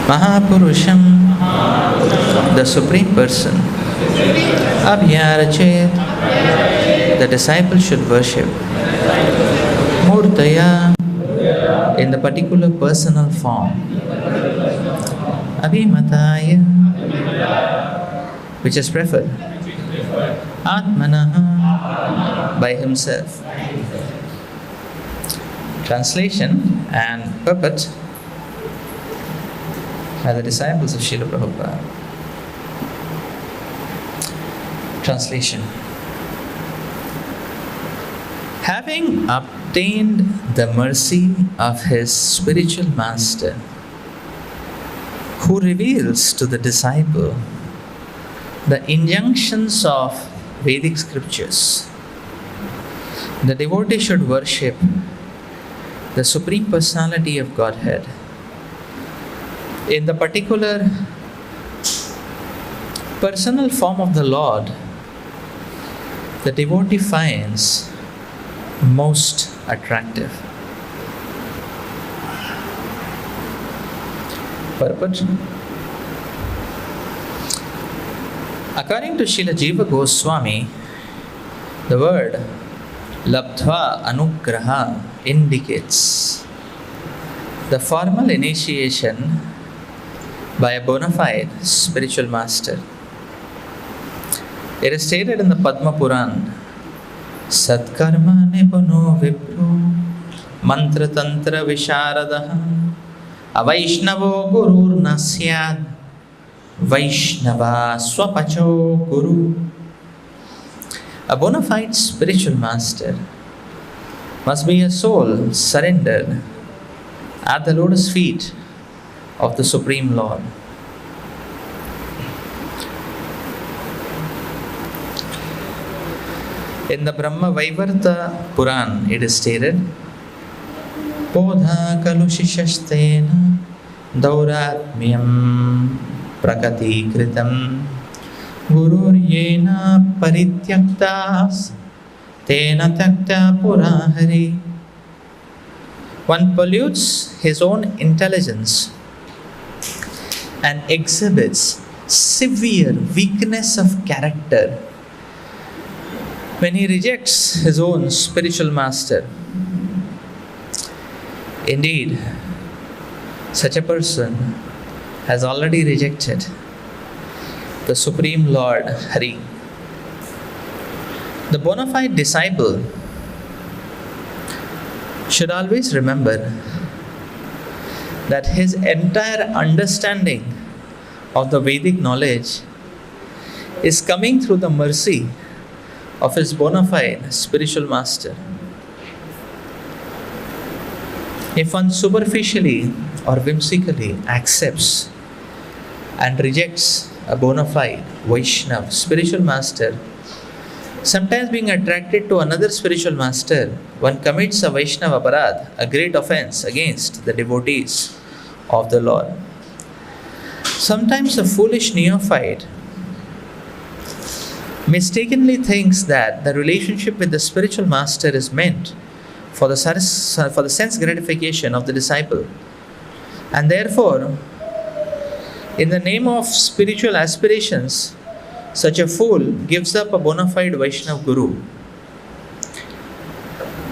Mahapurusham, the Supreme Person, Abhyarachet, the disciple should worship. Murtaya, in the particular personal form. Abhimataya, which is preferred. Atmanaha, by himself. Translation and puppet by the disciples of Srila Prabhupada. Translation. Having obtained the mercy of his spiritual master, who reveals to the disciple the injunctions of Vedic scriptures, the devotee should worship the Supreme Personality of Godhead. In the particular personal form of the Lord, the devotee finds most attractive. Purport. According to Srila Jiva Goswami, the word Labdhva Anugraha indicates the formal initiation by a bona fide spiritual master. It is stated in the Padma Puran, Satkarma Nipuno Vipro Mantra Tantra Visharadaha Avaishnavo Gurur Nasyad Vaishnava Swapacho Guru. A bona fide spiritual master must be a soul surrendered at the lotus feet of the Supreme Lord. In the Brahma Vaivarta Puran, it is stated, Podha kalushishastena dauratmyam prakati kritam Gurur yena parityaktas tena takta purahari. One pollutes his own intelligence and exhibits severe weakness of character when he rejects his own spiritual master. Indeed, such a person has already rejected the Supreme Lord Hari. The bona fide disciple should always remember that his entire understanding of the Vedic knowledge is coming through the mercy of his bona fide spiritual master. If one superficially or whimsically accepts and rejects a bona fide Vaishnav spiritual master, sometimes being attracted to another spiritual master, one commits a Vaishnava aparadh, a great offense against the devotees of the Lord. Sometimes a foolish neophyte mistakenly thinks that the relationship with the spiritual master is meant for the sense gratification of the disciple, and therefore, in the name of spiritual aspirations, such a fool gives up a bona fide Vaishnav Guru.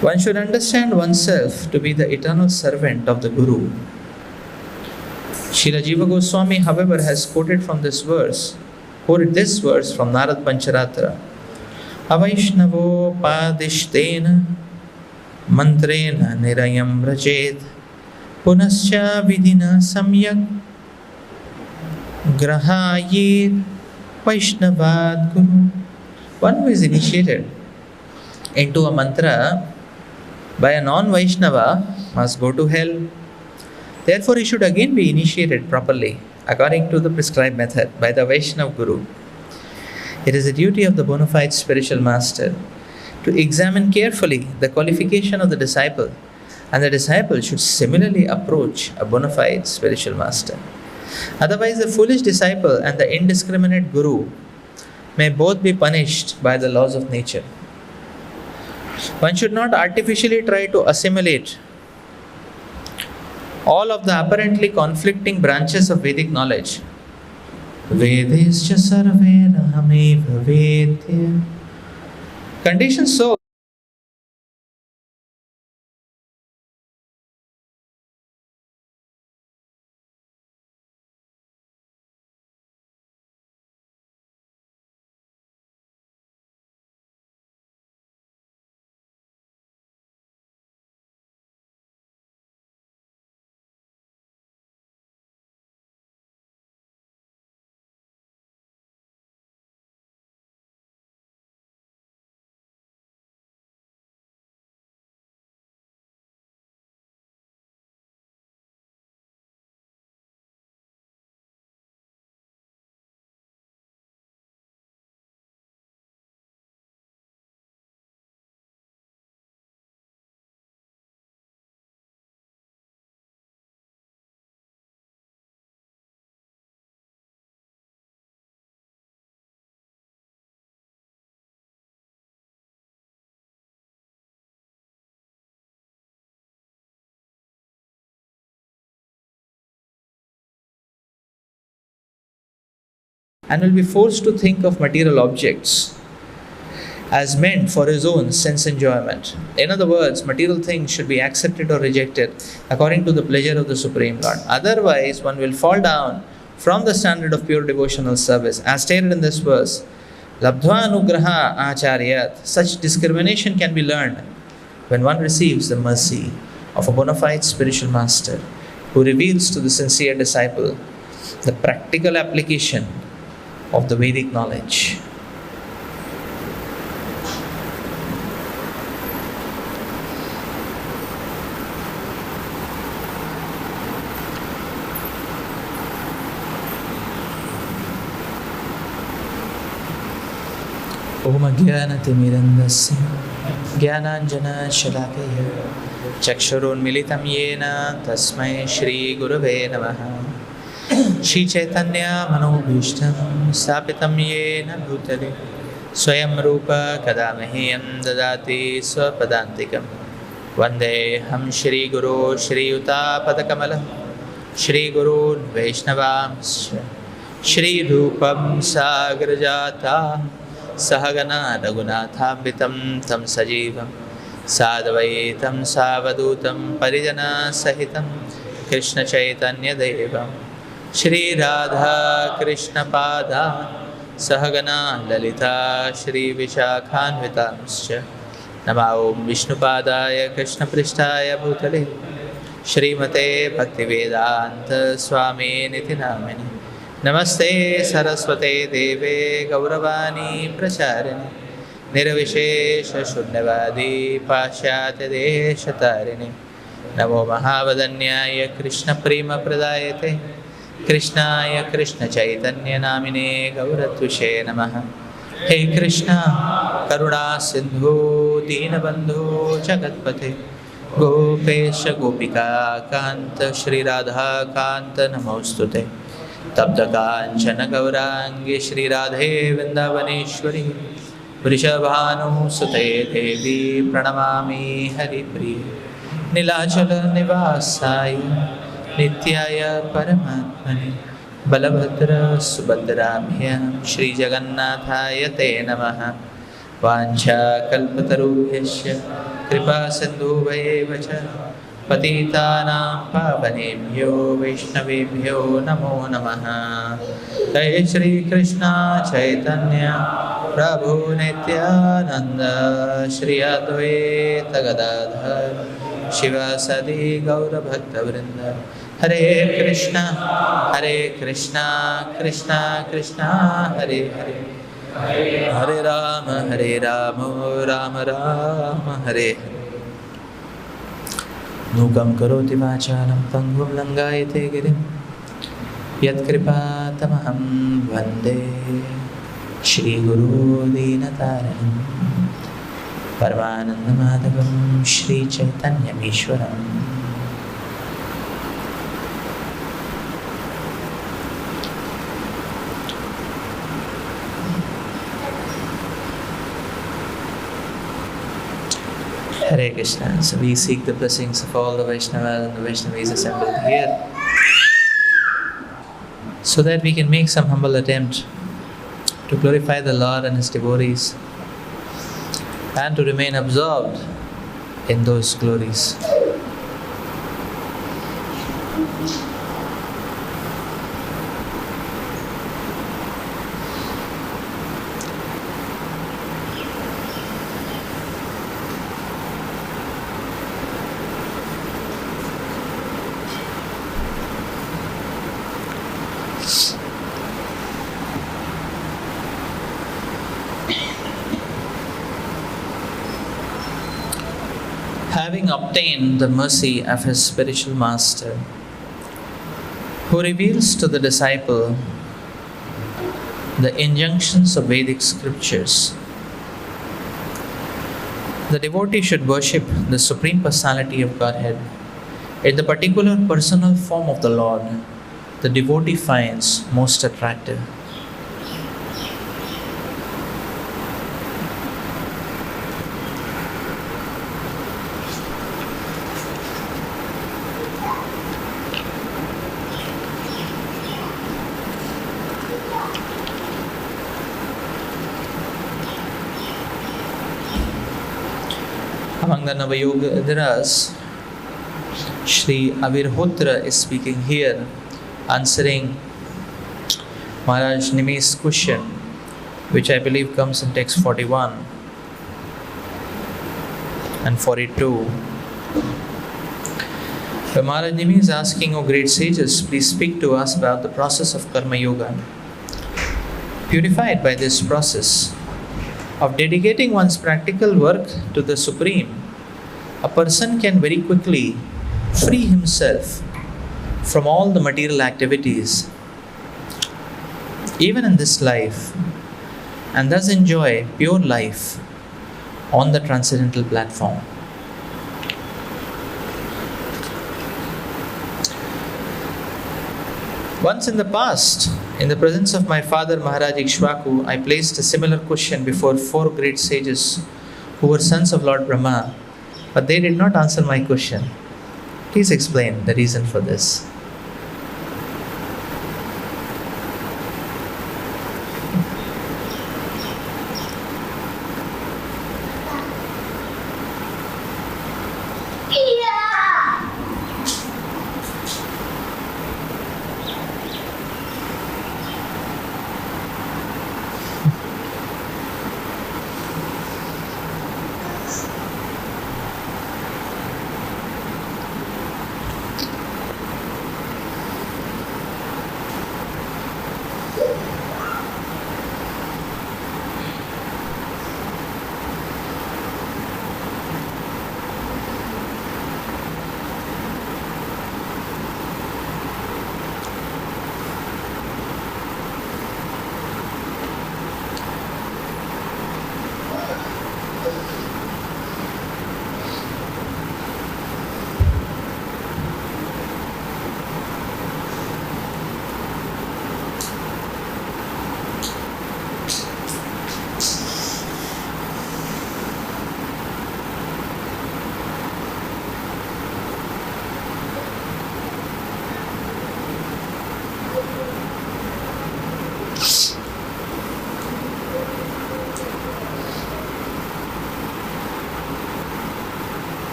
One should understand oneself to be the eternal servant of the Guru. Srila Jiva Goswami, however, has quoted this verse from Narad Pancharatra. Avaishnavo padishtena mantrena nirayam rajet punascha vidina samyak grahayir Vaishnavad Guru. One who is initiated into a mantra by a non-Vaishnava must go to hell. Therefore, he should again be initiated properly according to the prescribed method by the Vaishnav Guru. It is the duty of the bona fide spiritual master to examine carefully the qualification of the disciple, and the disciple should similarly approach a bona fide spiritual master. Otherwise, the foolish disciple and the indiscriminate Guru may both be punished by the laws of nature. One should not artificially try to assimilate all of the apparently conflicting branches of Vedic knowledge. Vedescha sarvena hameva vedya. Conditioned soul and will be forced to think of material objects as meant for his own sense enjoyment. In other words, material things should be accepted or rejected according to the pleasure of the Supreme Lord. Otherwise, one will fall down from the standard of pure devotional service. As stated in this verse, Labdhva Anugraha Acharyat, such discrimination can be learned when one receives the mercy of a bona fide spiritual master who reveals to the sincere disciple the practical application of the Vedic knowledge. Om Jnanatimirandasya Jnananjana-shalakaya Chakshurunmilitam Yena Tasmai Shri Gurave Namaha Shri Chaitanya Manobhishtam Sapitam Yena Bhutale Swayam Rupa Kadamahyam Dadati Swapadantikam Vandeham Shri Guru Shri Yuta Padakamalam Shri Guru Vaishnavamscha Shri Rupam Sagrajata Sahagana Raghunathambitam Tam Sajivam Sadvaitam Savadutam Parijana Sahitam Krishna Chaitanya Devam Shri Radha Krishna Pada Sahagana Lalita Shri Vishakhanvitamscha Nama Om Vishnupadaya Krishna Prishtaya Bhutale Shrimate Bhaktivedanta Swami Niti Namini Namaste Saraswate Deve Gauravani Pracharini Nirvishesha Shunyavadi Pashyate Deshatarini Namo Mahavadanyaya Krishna Prima Pradayate Krishnaya Krishna Chaitanya Namine Gauratvishe Namaha Hey Krishna Karuna Sindhu Dinabandhu Jagatpate Gopesha Gopika Kanta Shri Radha Kanta Namostute Tabdakanchana Gaurangi Shri Radhe Vrindavaneshwari Vrishabhanu Sute Devi Pranamami Haripriya Nilachala Nivasaya Nityaya Paramatmane Balabhadra Subhadrabhyam Shri Jagannathaya Te Namaha Vancha Kalpatarubhyasya Kripa Sindhuvayevacha Patitanam Pavanebhyo Vaishnavebhyo Namo Namaha Jai Shri Krishna Chaitanya Prabhu Nityananda Shri Advaita Gadadhar Shiva Sadi Gaura Bhakta Vrinda Hare Krishna Krishna Krishna Hare Hare Hare Rama Rama Rama Hare Hare Nukam karoti vachalam pangum langayate girim Yat kripa tamaham vande Shri Guru Dinataranam Paramananda Madhavam Shri Chaitanya Ishwaram Hare Krishna. So we seek the blessings of all the Vaishnavas and the Vaishnavis assembled here, so that we can make some humble attempt to glorify the Lord and His devotees and to remain absorbed in those glories. Having obtained the mercy of his spiritual master, who reveals to the disciple the injunctions of Vedic scriptures, the devotee should worship the Supreme Personality of Godhead in the particular personal form of the Lord the devotee finds most attractive. Among the Navayogiras, Sri Avirhotra is speaking here, answering Maharaj Nimi's question, which I believe comes in text 41 and 42. Where Maharaj Nimi is asking, O great sages, please speak to us about the process of Karma Yoga. Purified by this process of dedicating one's practical work to the Supreme, a person can very quickly free himself from all the material activities, even in this life, and thus enjoy pure life on the transcendental platform. Once in the past, in the presence of my father Maharaj Ikshvaku, I placed a similar question before 4 great sages who were sons of Lord Brahma, but they did not answer my question. Please explain the reason for this.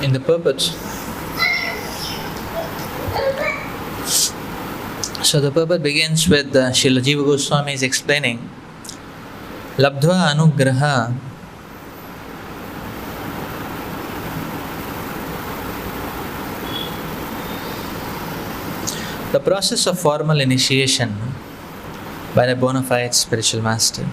In the purport, so the purport begins with Srila Jiva Goswami is explaining Labdhva Anugraha the process of formal initiation by a bona fide spiritual master.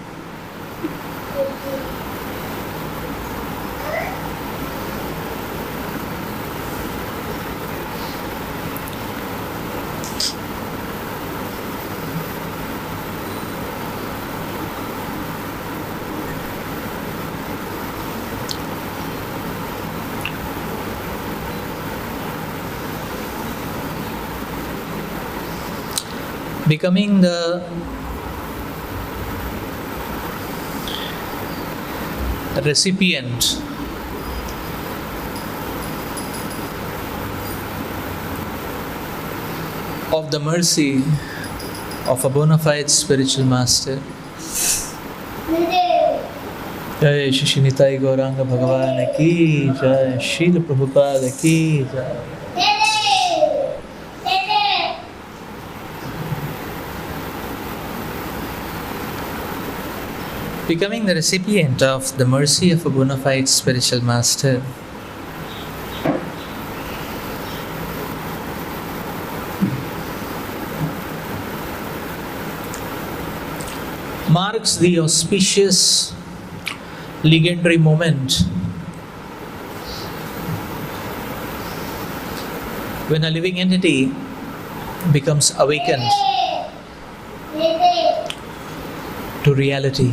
becoming the recipient of the mercy of a bona fide spiritual master. Jai Shri Nitai Gauranga Bhagavan ki Jai, Srila Prabhupada ki Jai. Becoming the recipient of the mercy of a bona fide spiritual master marks the auspicious legendary moment when a living entity becomes awakened to reality.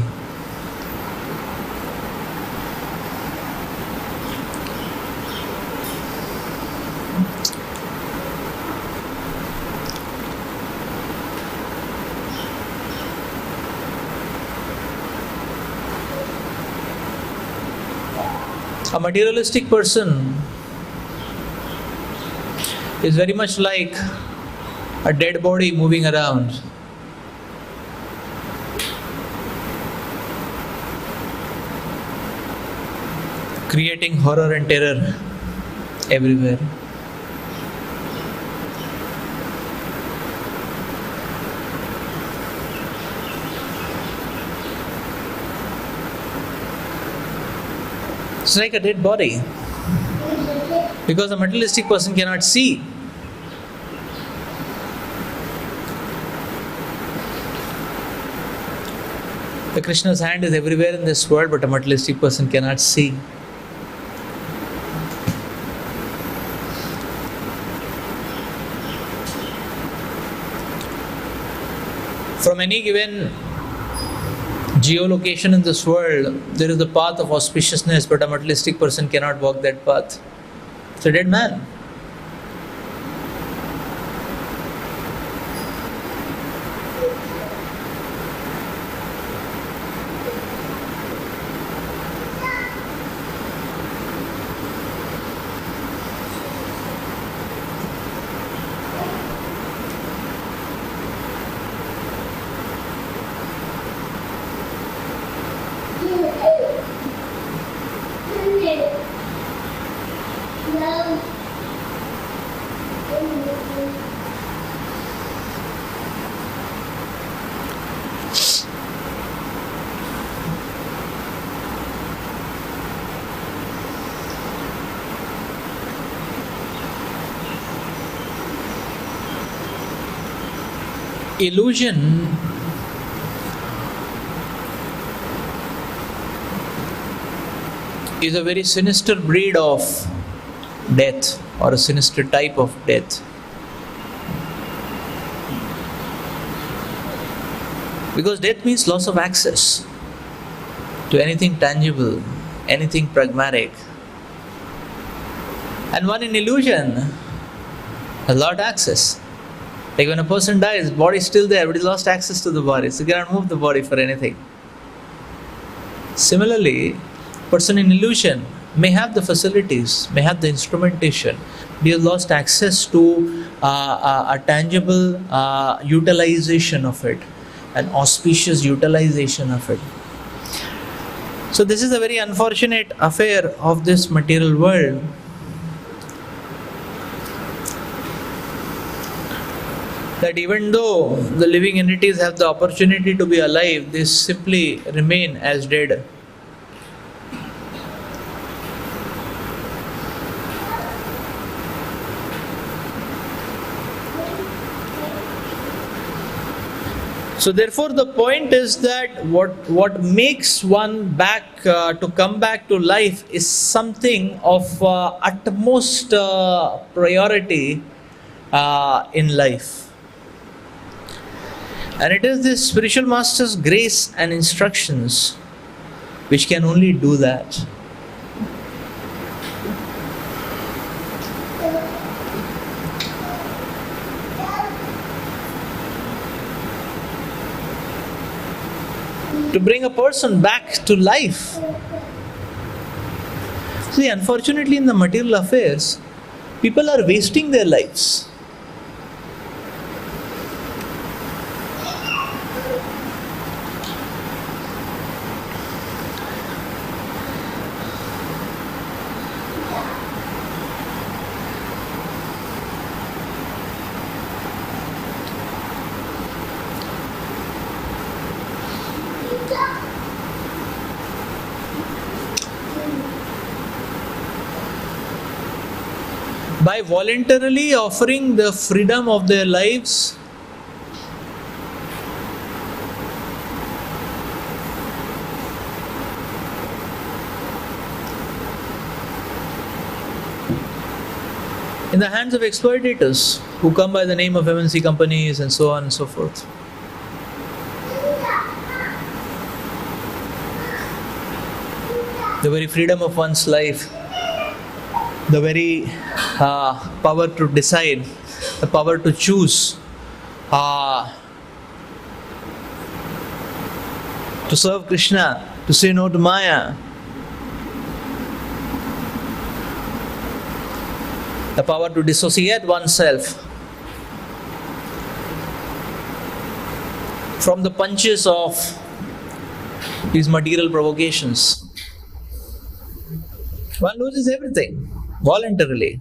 A materialistic person is very much like a dead body moving around. Creating horror and terror everywhere. It's like a dead body. Because a materialistic person cannot see. The Krishna's hand is everywhere in this world, but a materialistic person cannot see. From any given geolocation in this world, there is the path of auspiciousness, but a materialistic person cannot walk that path. It's a dead man. Illusion is a very sinister breed of death, or a sinister type of death. Because death means loss of access to anything tangible, anything pragmatic. And one in illusion has lot access. Like when a person dies, body is still there, but he lost access to the body, so he cannot move the body for anything. Similarly, person in illusion may have the facilities, may have the instrumentation, but he has lost access to a tangible utilization of it, an auspicious utilization of it. So this is a very unfortunate affair of this material world. That even though the living entities have the opportunity to be alive, they simply remain as dead. So therefore the point is that what makes one to come back to life is something of utmost priority in life. And it is this spiritual master's grace and instructions which can only do that. to bring a person back to life. See, unfortunately, in the material affairs, people are wasting their lives. By voluntarily offering the freedom of their lives, in the hands of exploitators who come by the name of MNC companies and so on and so forth. The very freedom of one's life, the very power to decide, the power to choose, to serve Krishna, to say no to Maya, the power to dissociate oneself from the punches of these material provocations. One loses everything voluntarily.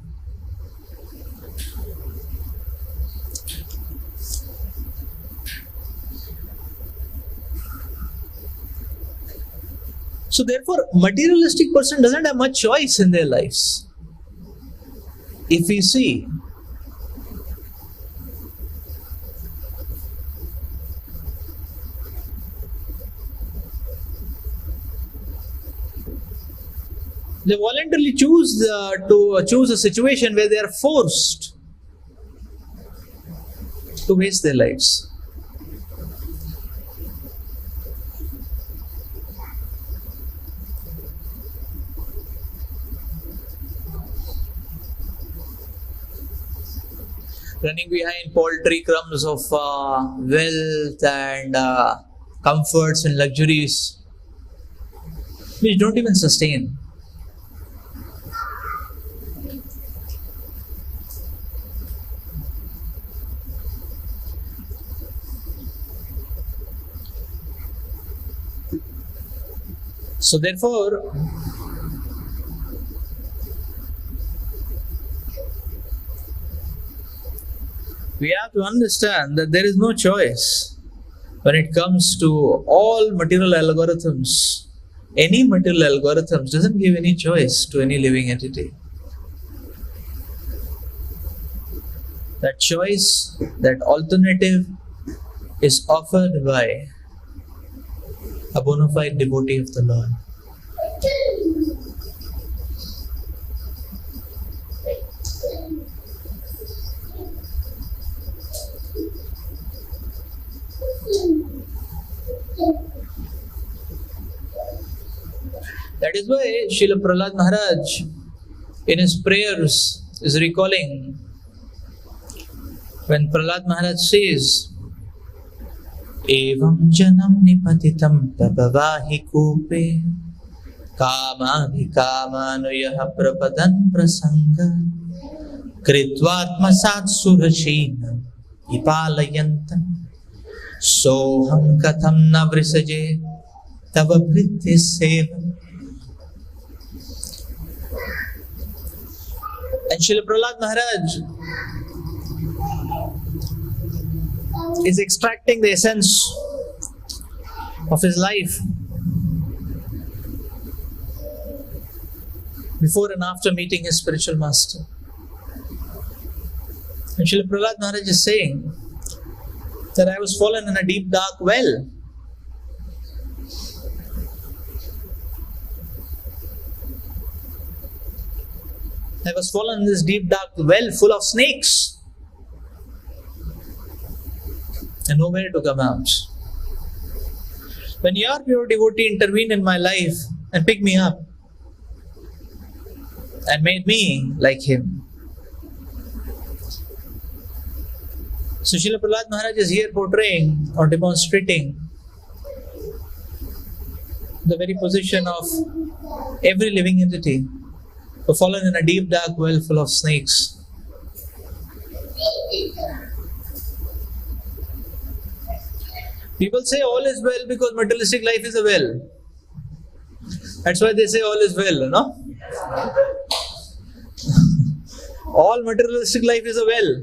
So therefore, materialistic person doesn't have much choice in their lives. If we see, they voluntarily choose to choose a situation where they are forced to waste their lives. Running behind paltry crumbs of wealth and comforts and luxuries which don't even sustain. So therefore, we have to understand that there is no choice when it comes to all material algorithms. Any material algorithms doesn't give any choice to any living entity. That choice, that alternative is offered by a bona fide devotee of the Lord. That is why Srila Prahlad Maharaj in his prayers is recalling when Prahlad Maharaj says, Evam janam nipatitam prabhavahi kupe kamabhi kamanuyaha prapadan prasanga kritvatma satsurashina ipalayantam soham katham navrisaje tava vritti sevam. And Srila Prahlad Maharaj is extracting the essence of his life before and after meeting his spiritual master. And Srila Prahlad Maharaj is saying that I was fallen in a deep dark well. I was fallen in this deep dark well full of snakes and nowhere to come out. When your pure devotee intervened in my life and picked me up and made me like him. So Srila Prahlad Maharaj is here portraying or demonstrating the very position of every living entity who fallen in a deep dark well full of snakes. People say all is well because materialistic life is a well. That's why they say all is well, no? All materialistic life is a well.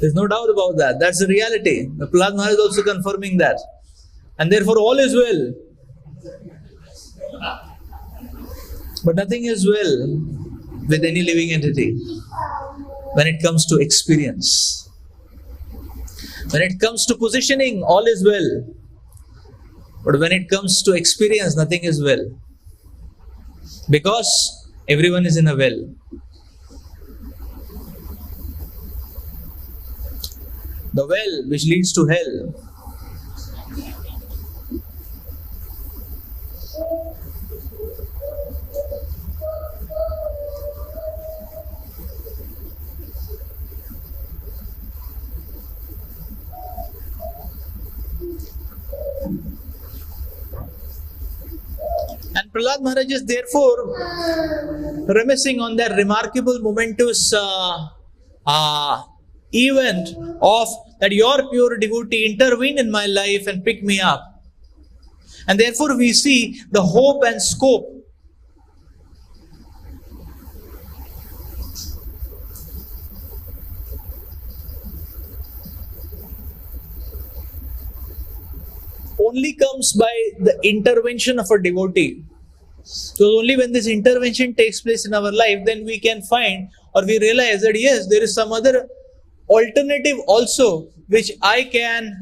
There's no doubt about that. That's the reality. The Prahlad Maharaj is also confirming that. And therefore all is well. But nothing is well with any living entity when it comes to experience. When it comes to positioning, all is well. But when it comes to experience, nothing is well. Because everyone is in a well. The well which leads to hell. And Prahlad Maharaj is therefore reminiscing on that remarkable momentous event of that your pure devotee intervened in my life and picked me up. And therefore we see the hope and scope only comes by the intervention of a devotee. So only when this intervention takes place in our life, then we can find or we realize that yes, there is some other alternative also which I can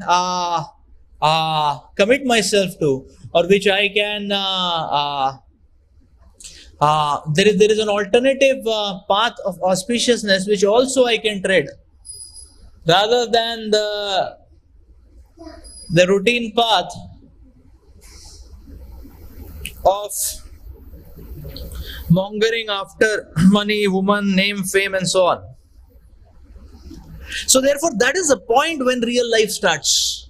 commit myself to, or which I can there is an alternative path of auspiciousness which also I can tread, rather than the routine path of mongering after money, woman, name, fame, and so on. So therefore, that is the point when real life starts.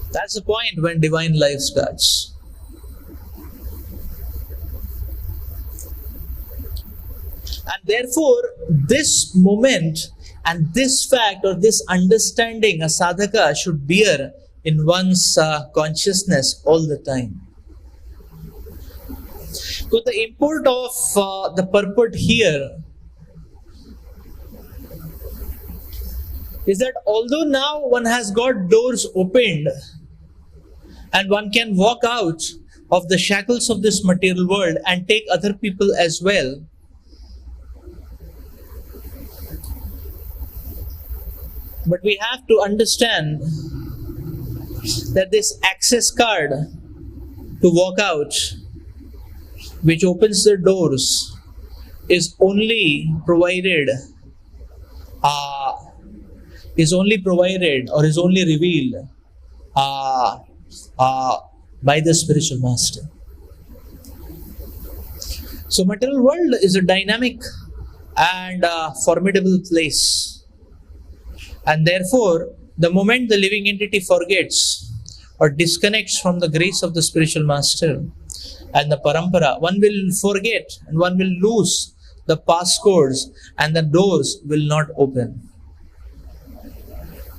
That's the point when divine life starts. And therefore, this moment and this fact or this understanding a sadhaka should bear in one's consciousness all the time. So the import of the purport here is that although now one has got doors opened and one can walk out of the shackles of this material world and take other people as well, but we have to understand that this access card to walk out, which opens the doors, is only provided or is only revealed by the spiritual master. So material world is a dynamic and formidable place, and therefore the moment the living entity forgets or disconnects from the grace of the spiritual master and the parampara, one will forget and one will lose the passcodes and the doors will not open.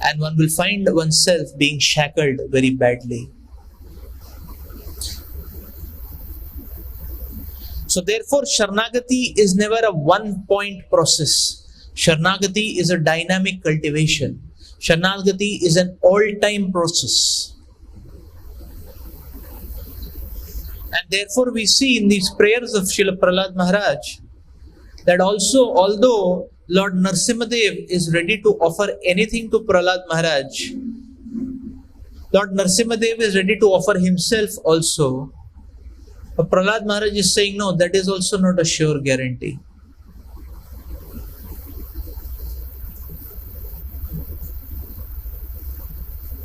And one will find oneself being shackled very badly. So therefore, Sharanagati is never a one-point process. Sharanagati is a dynamic cultivation. Sharanagati is an all-time process. And therefore, we see in these prayers of Srila Prahlad Maharaj that also, although Lord Narasimhadev is ready to offer anything to Prahlad Maharaj, Lord Narasimhadev is ready to offer himself also. But Prahlad Maharaj is saying, no, that is also not a sure guarantee.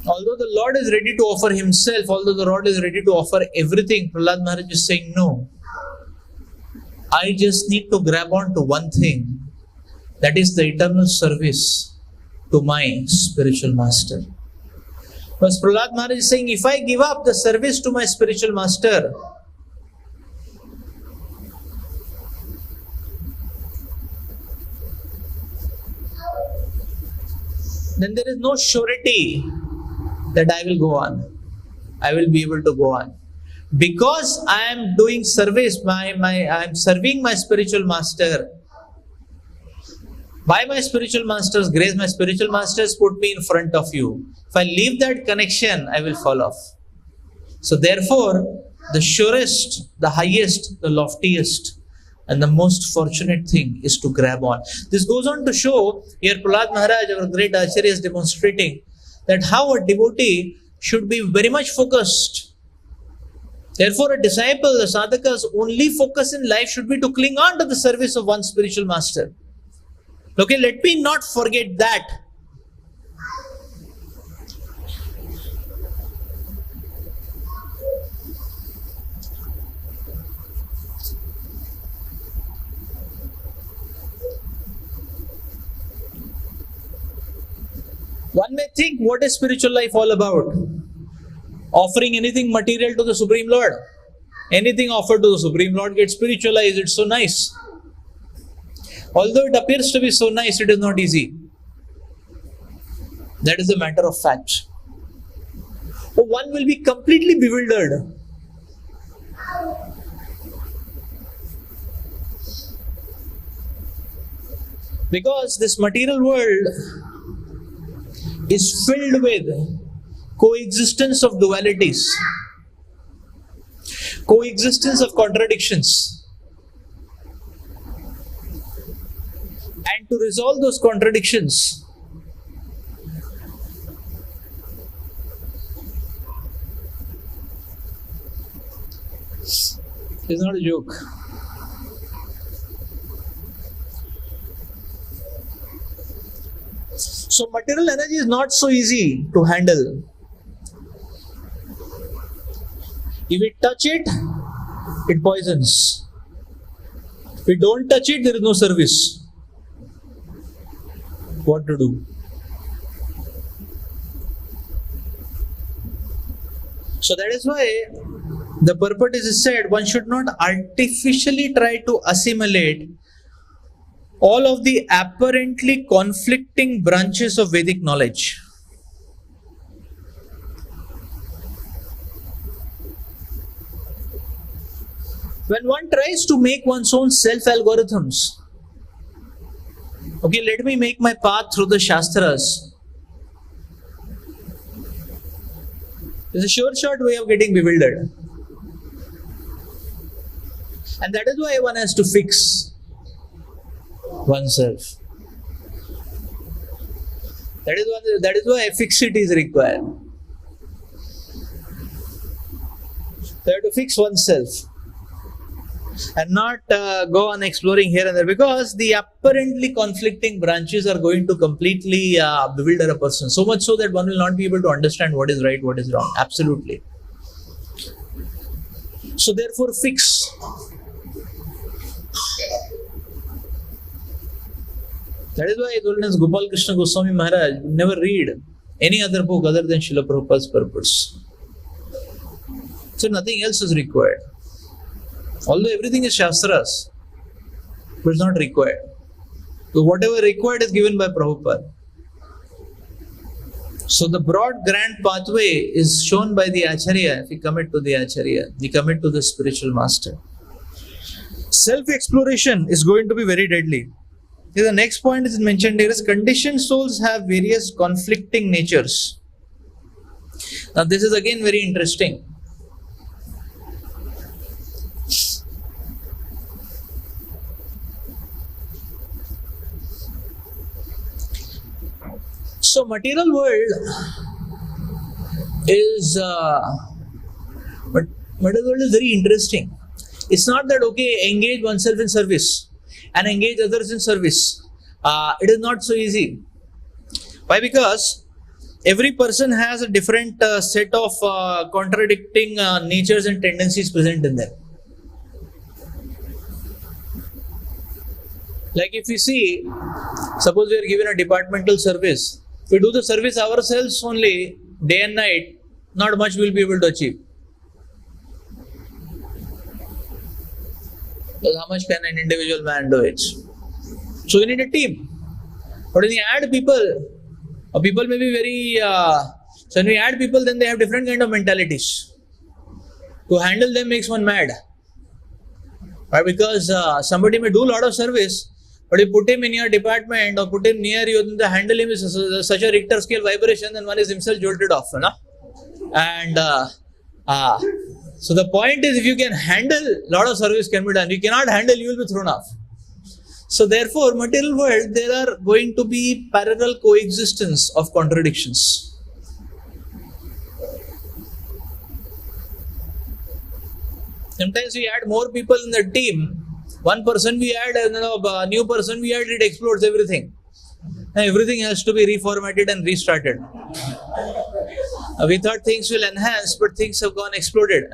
Although the Lord is ready to offer Himself, although the Lord is ready to offer everything, Prahlad Maharaj is saying, no, I just need to grab on to one thing, that is the eternal service to my spiritual master. Because Prahlad Maharaj is saying, if I give up the service to my spiritual master, then there is no surety that I will go on. I will be able to go on. Because I am doing service, I am serving my spiritual master. By my spiritual master's grace, my spiritual masters put me in front of you. If I leave that connection, I will fall off. So therefore, the surest, the highest, the loftiest, and the most fortunate thing is to grab on. This goes on to show, here Prahlad Maharaj, our great Acharya, is demonstrating that how a devotee should be very much focused. Therefore, a disciple, the sadhaka's only focus in life should be to cling on to the service of one spiritual master. Okay, let me not forget that. One may think, what is spiritual life all about? Offering anything material to the Supreme Lord. Anything offered to the Supreme Lord gets spiritualized, it's so nice. Although it appears to be so nice, it is not easy. That is a matter of fact. One will be completely bewildered. Because this material world is filled with coexistence of dualities, coexistence of contradictions. And to resolve those contradictions, it's not a joke. So material energy is not so easy to handle. If we touch it, it poisons. If we don't touch it, there is no service. What to do? So that is why the purport is said, one should not artificially try to assimilate all of the apparently conflicting branches of Vedic knowledge. When one tries to make one's own self-algorithms, okay, let me make my path through the Shastras, it's a sure short way of getting bewildered. And that is why one has to fix oneself. That is why fixity is required. They have to fix oneself and not go on exploring here and there, because the apparently conflicting branches are going to completely bewilder a person, so much so that one will not be able to understand what is right, what is wrong. Absolutely. So therefore, fix. That is why Holiness Gopal Krishna Goswami Maharaj would never read any other book other than Srila Prabhupada's purpose. So nothing else is required. Although everything is Shastras, but it's not required. So whatever required is given by Prabhupada. So the broad grand pathway is shown by the Acharya. If we commit to the Acharya, we commit to the spiritual master. Self-exploration is going to be very deadly. The next point is mentioned here is conditioned souls have various conflicting natures. Now this is again very interesting. So material world is material world is very interesting. It's not that, okay, engage oneself in service and engage others in service. It is not so easy. Why? Because every person has a different set of contradicting natures and tendencies present in them. Like if we see, suppose we are given a departmental service, we do the service ourselves only, day and night, not much we'll be able to achieve. Because how much can an individual man do it? So you need a team. But when you add people, people may be very, so when we add people, then they have different kind of mentalities. To handle them makes one mad. Right? Because somebody may do a lot of service, but you put him in your department or put him near you, then to handle him is such a Richter scale vibration, then one is himself jolted off. You know? And so the point is, if you can handle, a lot of service can be done. You cannot handle, you will be thrown off. So therefore, material world, there are going to be parallel coexistence of contradictions. Sometimes we add more people in the team. One person we add, a new person we add, it explodes everything. And everything has to be reformatted and restarted. We thought things will enhance, but things have gone exploded.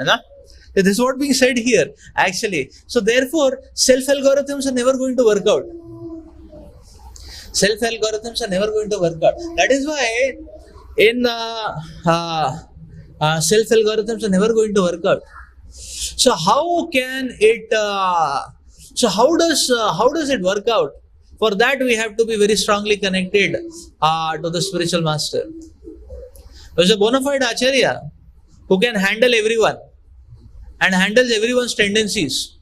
This is what being said here, actually. So therefore, self-algorithms are never going to work out. Self-algorithms are never going to work out. That is why in self-algorithms are never going to work out. So how can it, how does it work out? For that we have to be very strongly connected to the spiritual master. There's a bona fide acharya who can handle everyone and handles everyone's tendencies.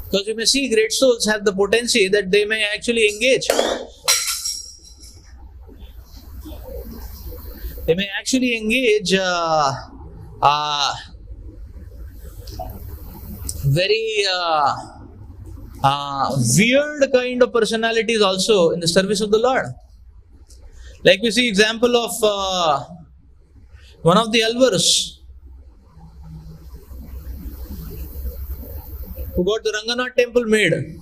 Because you may see great souls have the potency that they may actually engage. They may actually engage very weird kind of personalities also in the service of the Lord. Like we see example of one of the Alvars who got the Ranganath temple made.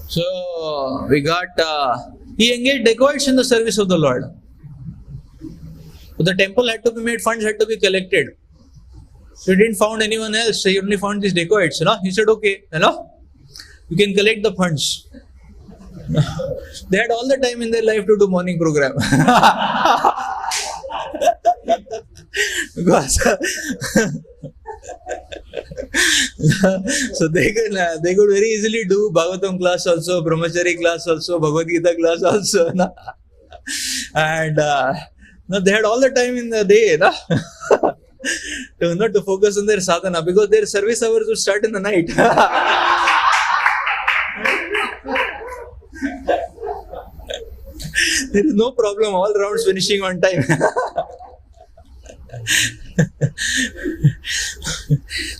So we got, he engaged dacoits in the service of the Lord. So the temple had to be made, funds had to be collected. So he didn't found anyone else, so he only found these dacoits. He said, okay, you can collect the funds. They had all the time in their life to do morning program. Because so they could very easily do Bhagavatam class also, Brahmachari class also, Bhagavad Gita class also. And they had all the time in the day to focus on their sadhana, because their service hours would start in the night. There is no problem, all rounds finishing on time.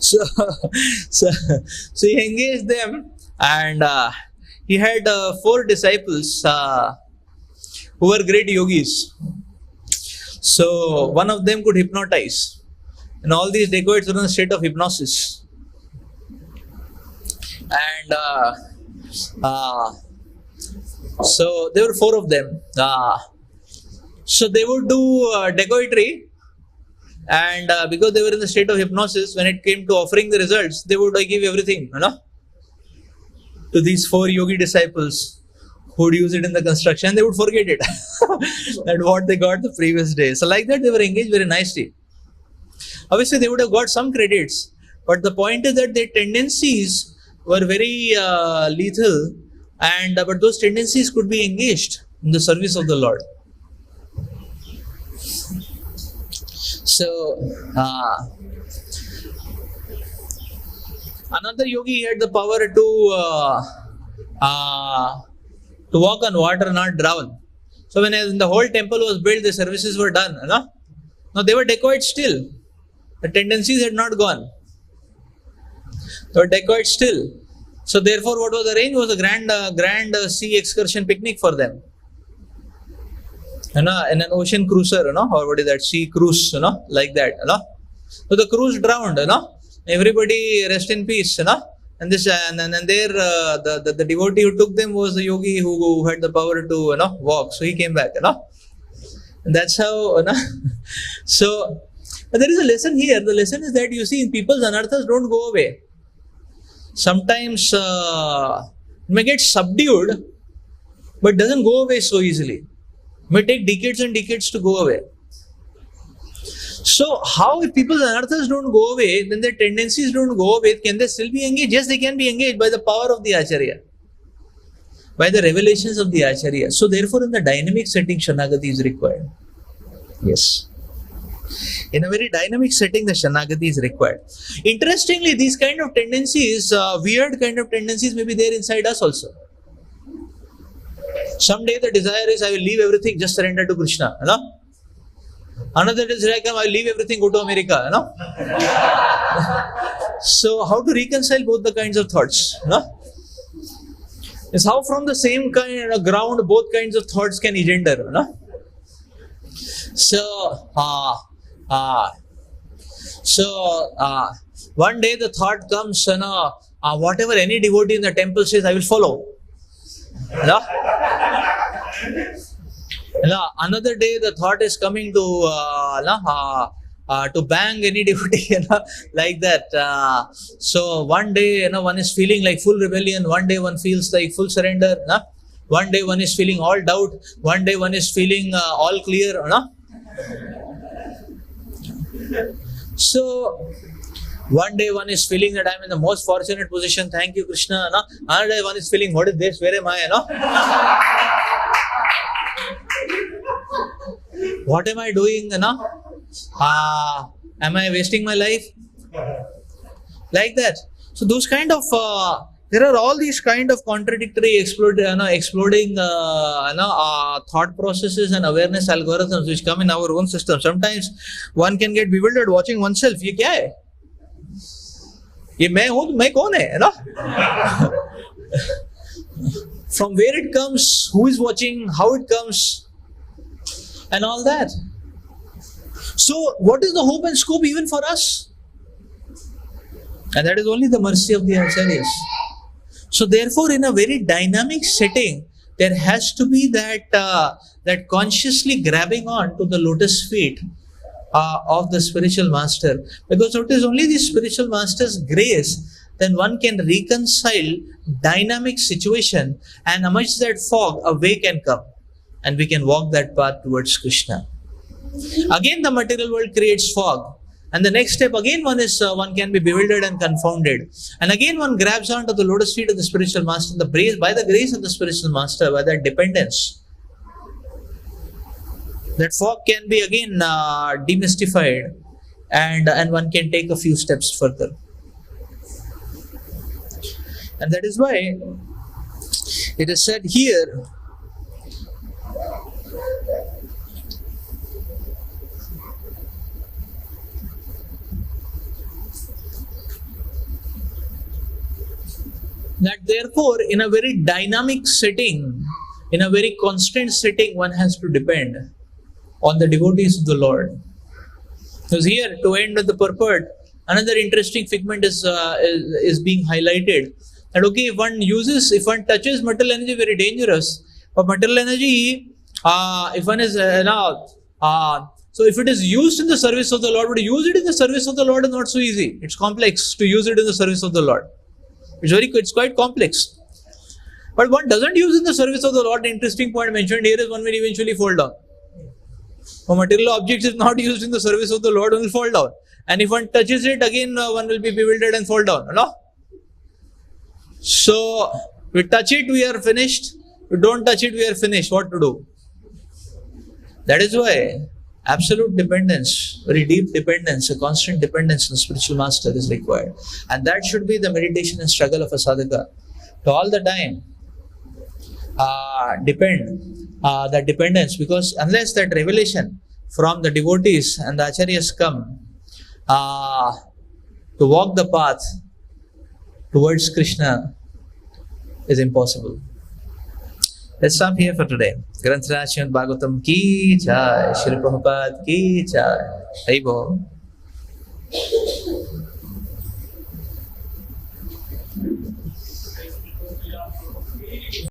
So he engaged them, and he had 4 disciples who were great yogis. So one of them could hypnotize, and all these dacoits were in a state of hypnosis. And so there were 4 of them. So they would do dacoitry, and because they were in the state of hypnosis, when it came to offering the results, they would give everything, to these 4 yogi disciples who would use it in the construction. They would forget it, that what they got the previous day. So like that, they were engaged very nicely. Obviously, they would have got some credits, but the point is that their tendencies were very lethal, and but those tendencies could be engaged in the service of the Lord. So another yogi had the power to walk on water, not drown. So when the whole temple was built, the services were done. Now they were dacoits still. The tendencies had not gone. They were dacoits still. So therefore, what was arranged was a grand sea excursion picnic for them. in an ocean cruiser, or what is that, sea cruise, like that, So the cruise drowned, everybody rest in peace, and this and there the devotee who took them was the yogi who had the power to walk, so he came back, and that's how, so but there is a lesson here. The lesson is that, you see, people's anarthas don't go away. Sometimes it may get subdued, but doesn't go away so easily. It may take decades and decades to go away. So how, if people's anarthas don't go away, then their tendencies don't go away, can they still be engaged? Yes, they can be engaged by the power of the Acharya, by the revelations of the Acharya. So therefore, in the dynamic setting, Shanagati is required. Yes. In a very dynamic setting, the Shanagati is required. Interestingly, these kind of tendencies, weird kind of tendencies, may be there inside us also. Someday the desire is, I will leave everything, just surrender to Krishna. Another desire comes, I will leave everything, go to America. So how to reconcile both the kinds of thoughts? Is how from the same kind of ground both kinds of thoughts can engender. So one day the thought comes, whatever any devotee in the temple says, I will follow. Another day the thought is coming to bang any devotee, like that. So one day, one is feeling like full rebellion. One day one feels like full surrender. One day one is feeling all doubt. One day one is feeling all clear. So one day one is feeling that I am in the most fortunate position. Thank you, Krishna. Another day one is feeling, what is this? Where am I? What am I doing? Am I wasting my life? Like that. So those kind of there are all these kind of contradictory exploding thought processes and awareness algorithms which come in our own system. Sometimes one can get bewildered watching oneself. ये क्या है? ये मैं हूँ, मैं कौन है? From where it comes, who is watching, how it comes, and all that. So what is the hope and scope even for us? And that is only the mercy of the Acharyas. So therefore, in a very dynamic setting, there has to be that consciously grabbing on to the lotus feet of the spiritual master. Because it is only the spiritual master's grace then one can reconcile dynamic situation, and amidst that fog, a way can come. And we can walk that path towards Krishna. Again, the material world creates fog. And the next step, again, one can be bewildered and confounded. And again, one grabs onto the lotus feet of the spiritual master, by the grace of the spiritual master, by that dependence. That fog can be again demystified, and one can take a few steps further. And that is why it is said here, that therefore in a very dynamic setting, in a very constant setting, one has to depend on the devotees of the Lord. Because here, to end with the purport, another interesting figment is being highlighted. That okay, if one touches material energy, very dangerous. But material energy, if one is so if it is used in the service of the Lord, but to use it in the service of the Lord is not so easy. It's complex to use it in the service of the Lord. It's quite complex. But one doesn't use in the service of the Lord. The interesting point mentioned here is one will eventually fall down. For material objects, if not used in the service of the Lord, one will fall down. And if one touches it, again one will be bewildered and fall down. No? So, we touch it, we are finished. We don't touch it, we are finished. What to do? That is why absolute dependence, very deep dependence, a constant dependence on the spiritual master is required. And that should be the meditation and struggle of a sadhaka. To all the time that dependence, because unless that revelation from the devotees and the acharyas come to walk the path towards Krishna is impossible. Let's stop here for today. Granth Raj Srimad Bhagavatam ki jai, Shri Prabhupada ki jai. Hari Bol.